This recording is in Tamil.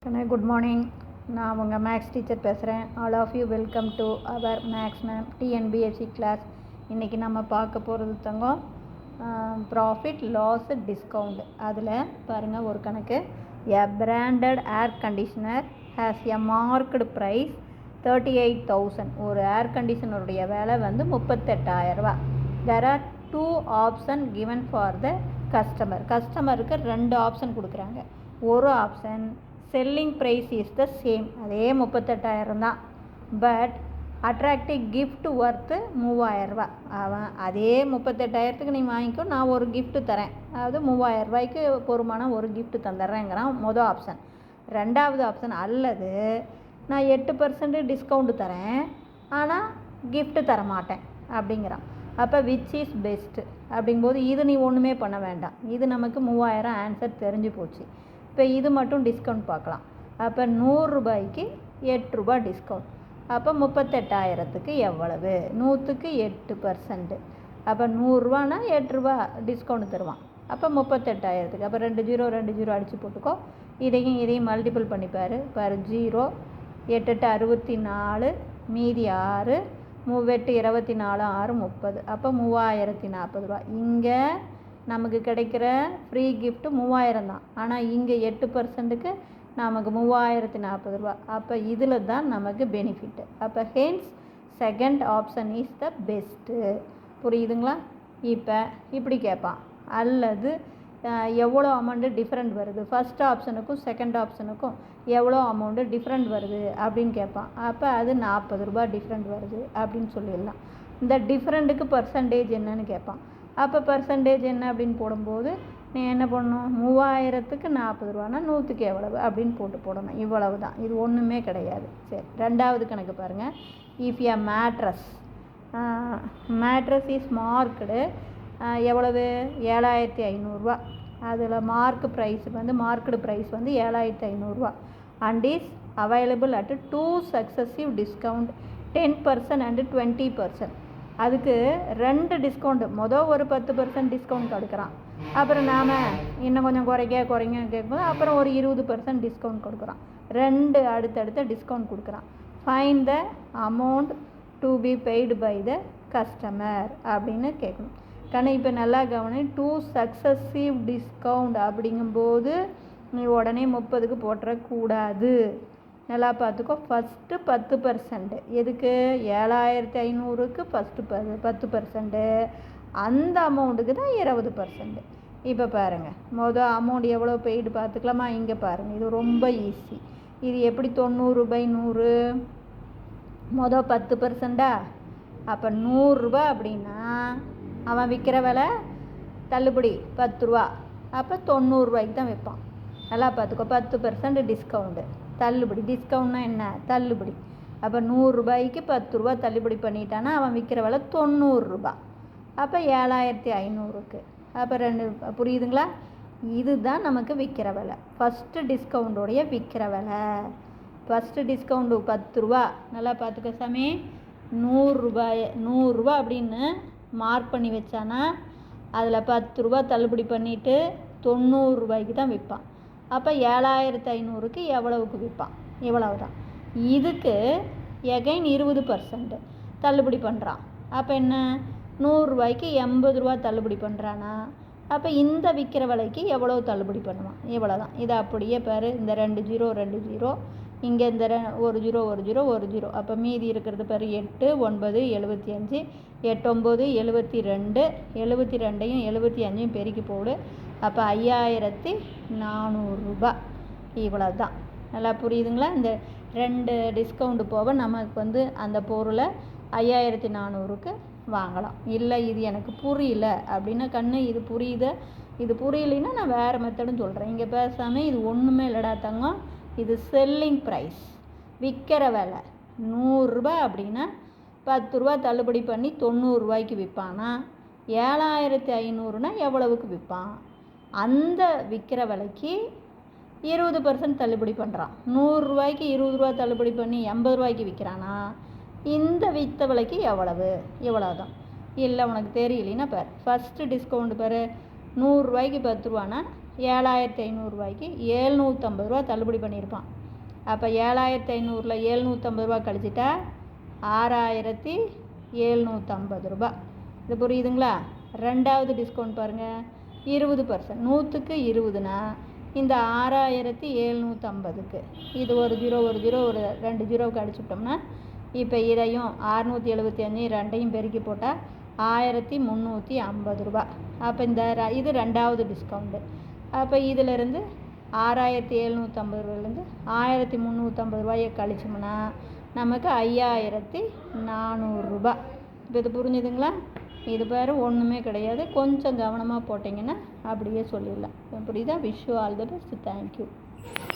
Good morning. நான் உங்கள் மேக்ஸ் டீச்சர் பேசுகிறேன். All of you welcome to our maths ma'am TNPSC class. இன்றைக்கி நம்ம பார்க்க போகிறது தங்கம் ப்ராஃபிட் லாஸ் டிஸ்கவுண்ட். அதில் பாருங்கள் ஒரு கணக்கு. A branded air conditioner has a marked price 38,000. ஒரு ஏர் கண்டிஷனருடைய விலை வந்து 38,000. There are 2 option given for the கஸ்டமருக்கு 2 ஆப்ஷன் கொடுக்குறாங்க. ஒரு option selling price is the same, அதே 38,000 தான். But attractive gift worth 3,000. அவன் அதே 38,000க்கு நீ வாங்கிக்கோ, நான் ஒரு கிஃப்ட்டு தரேன், அதாவது 3,000 ரூபாய்க்கு பொறுமான ஒரு கிஃப்ட்டு தந்துடுறேங்கிறான் மொதல் ஆப்ஷன். ரெண்டாவது ஆப்ஷன், அல்லது நான் 8% டிஸ்கவுண்ட்டு தரேன், ஆனால் கிஃப்ட்டு தரமாட்டேன் அப்படிங்கிறான். அப்போ விச் இஸ் பெஸ்ட்டு அப்படிங்கும்போது இது நீ ஒன்றுமே பண்ண வேண்டாம். இது நமக்கு 3,000 ஆன்சர் தெரிஞ்சு போச்சு. இப்போ இது மட்டும் டிஸ்கவுண்ட் பார்க்கலாம். அப்போ 100 ரூபாய்க்கு 8 ரூபா டிஸ்கவுண்ட். அப்போ 38,000க்கு எவ்வளவு? 100க்கு 8%. அப்போ 100 ரூபானா 8 ரூபா டிஸ்கவுண்ட் தருவான். அப்போ 38,000க்கு அப்போ 2 ஜீரோ அடித்து போட்டுக்கோ. இதையும் மல்டிபிள் பண்ணிப்பார். 0 8 8 64, மீதி 6, 8 24, 6 30. அப்போ 3,040 ரூபா. இங்கே நமக்கு கிடைக்கிற ஃப்ரீ கிஃப்ட்டு 3,000 தான், ஆனால் இங்கே 8%க்கு நமக்கு 3,040 ரூபா. அப்போ இதில் தான் நமக்கு பெனிஃபிட்டு. அப்போ hence second option is the best. புரியுதுங்களா? இப்போ இப்படி கேட்பான், அல்லது எவ்வளோ அமௌண்ட்டு டிஃப்ரெண்ட் வருது, ஃபஸ்ட் ஆப்ஷனுக்கும் செகண்ட் ஆப்ஷனுக்கும் எவ்வளோ அமௌண்ட்டு டிஃப்ரெண்ட் வருது அப்படின்னு கேட்பான். அப்போ அது 40 ரூபா டிஃப்ரெண்ட் வருது அப்படின்னு சொல்லிடலாம். இந்த டிஃப்ரெண்ட்டுக்கு பர்சன்டேஜ் என்னன்னு கேட்பான். அப்போ பர்சன்டேஜ் என்ன அப்படின்னு போடும்போது நீ என்ன பண்ணணும், 3,000க்கு 40 ரூபானா 100க்கு எவ்வளவு அப்படின்னு போடணும். இவ்வளவு தான், இது ஒன்றுமே கிடையாது. சரி, ரெண்டாவது கணக்கு பாருங்கள். If a mattress is marked எவ்வளவு? 7,500 ரூபா. அதில் மார்க்டு ப்ரைஸ் வந்து 7,500 and is available at 2 successive discount 10% and 20%. அதுக்கு 2 டிஸ்கவுண்ட், மொதல் ஒரு 10% டிஸ்கவுண்ட் கொடுக்குறான். அப்புறம் நாம் இன்னும் கொஞ்சம் குறைங்க கேட்கும்போது அப்புறம் ஒரு 20% டிஸ்கவுண்ட் கொடுக்குறான். 2 அடுத்தடுத்த டிஸ்கவுண்ட் கொடுக்குறான். Find the amount to be paid by the customer அப்படின்னு கேட்கணும். கண்ணு இப்போ நல்லா கவனி. 2 சக்ஸஸிவ் டிஸ்கவுண்ட் அப்படிங்கும்போது நீ உடனே 30க்கு போட்டுறக்கூடாது. நல்லா பார்த்துக்கோ. ஃபஸ்ட்டு 10%, எதுக்கு? 7,500க்கு ஃபஸ்ட்டு 10%, அந்த அமௌண்ட்டுக்கு தான் 20%. இப்போ பாருங்கள், மொதல் அமௌண்ட் எவ்வளோ பெய்டு பார்த்துக்கலாமா? இங்கே பாருங்கள், இது ரொம்ப ஈஸி. இது எப்படி 90/100? மொதல் 10%. அப்போ 100 ரூபா அப்படின்னா அவன் விற்கிற விலை தள்ளுபடி 10 ரூபா. அப்போ 90 ரூபாய்க்கு தான் விற்பான். நல்லா பார்த்துக்கோ. 10% டிஸ்கவுண்ட்டு, தள்ளுபடி. டிஸ்கவுண்ட்னா என்ன? தள்ளுபடி. அப்போ 100 ரூபாய்க்கு 10 ரூபா தள்ளுபடி பண்ணிட்டான்னா அவன் விற்கிற விலை 90 ரூபா. அப்போ 7,500க்கு அப்போ 2. புரியுதுங்களா? இதுதான் நமக்கு விற்கிற விலை, ஃபஸ்ட்டு டிஸ்கவுண்டோடைய விற்கிற விலை. ஃபஸ்ட்டு டிஸ்கவுண்டு 10 ரூபா. நல்லா பார்த்துக்க சாமி. 100 ரூபா அப்படின்னு மார்க் பண்ணி வச்சானா அதில் 10 ரூபா தள்ளுபடி பண்ணிவிட்டு 90 ரூபாய்க்கு தான் விற்பான். அப்போ 7,500க்கு எவ்வளவுக்கு விற்பான்? இவ்வளவு தான். இதுக்கு எகைன் 20% தள்ளுபடி பண்ணுறான். அப்போ என்ன? 100 ரூபாய்க்கு 80 ரூபா தள்ளுபடி பண்ணுறானா? அப்போ இந்த விற்கிற விலைக்கு எவ்வளோ தள்ளுபடி பண்ணுவான்? இவ்வளோ தான். இதை அப்படியே பாரு. இந்த 2 ஜீரோ, இங்கே இந்த 1 ஜீரோ. அப்போ மீதி இருக்கிறது பாரு 8 9 75, 8 9 72, 72யும் 75யும் பெருக்கி போடு. அப்போ 5,400 ரூபா. இவ்வளோ தான். நல்லா புரியுதுங்களா? இந்த 2 டிஸ்கவுண்ட் போக நமக்கு வந்து அந்த பொருளை 5,400க்கு வாங்கலாம். இல்லை இது எனக்கு புரியல அப்படின்னா, கண்ணு இது புரியலைன்னா நான் வேறு மெத்தடும் சொல்கிறேன். இங்கே பேசாமல் இது ஒன்றுமே இல்லைடா தங்கம், இது செல்லிங் ப்ரைஸ், விற்கிற விலை 100 ரூபா அப்படின்னா 10 ரூபா தள்ளுபடி பண்ணி 90 ரூபாய்க்கு விற்பானா? 7,500னா எவ்வளவுக்கு விற்பான்? அந்த விற்கிற விலைக்கு 20% தள்ளுபடி பண்ணுறான். 100 ரூபாய்க்கு 20 ரூபா தள்ளுபடி பண்ணி 80 ரூபாய்க்கு விற்கிறானா? இந்த விற்ற விலைக்கு எவ்வளவு? இவ்வளோ தான். இல்லை உனக்கு தெரியலைன்னா பாரு, ஃபஸ்ட்டு டிஸ்கவுண்ட் பாரு. 100 ரூபாய்க்கு 10 ரூபானா 7,500 750 ரூபா தள்ளுபடி பண்ணியிருப்பான். அப்போ 7,500 750 ரூபா கழிச்சிட்டா 6,750 ரூபா. இது புரியுதுங்களா? ரெண்டாவது டிஸ்கவுண்ட் பாருங்கள், 20%. 100க்கு 20னா இந்த 6,750க்கு இது ஒரு 0 ஒரு 0 ஒரு 2 ஜீரோவுக்கு அடிச்சுட்டோம்னா இப்போ இதையும் 675 ரெண்டையும் பெருக்கி போட்டால் 1,350 ரூபா. அப்போ இது ரெண்டாவது டிஸ்கவுண்ட்டு. அப்போ இதிலேருந்து 6,750 ரூபாயிலேருந்து 1,350 ரூபாயை கழிச்சோம்னா நமக்கு 5,400 ரூபா. இப்போ இது புரிஞ்சுதுங்களா? இது பேர் ஒன்றுமே கிடையாது, கொஞ்சம் கவனமாக போட்டிங்கன்னா அப்படியே சொல்லிடலாம். புரியுதா? Wish you all the best. Thank you.